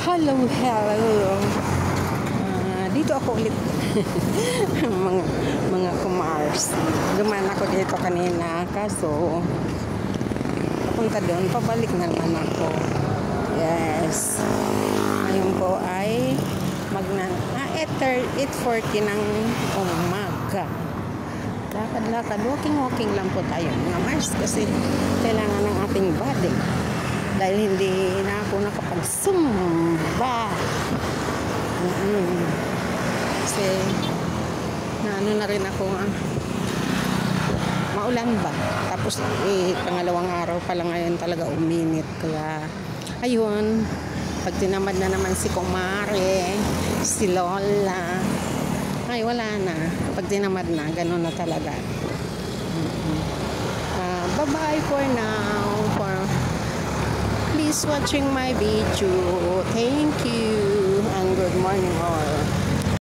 Hello, hello. Dito ako ulit. mga kumars. Dumaan ako dito kanina, kaso papunta doon, pabalik na naman ako. Yes. Ngayon po ay 8:40 ng umaga. Lakad-lakad, walking lang po tayo mga Mars kasi kailangan ng ating body. Dahil hindi na ako nakapag-zumba. Kasi ano na rin ako maulan ba? Tapos pangalawang araw pa lang ngayon talaga uminit. Kaya ayun, pag tinamad na naman si Kumare, si Lola, ay wala na. Pag tinamad na, ganun na talaga. Bye-bye for now. Please watching my video. Thank you and good morning all.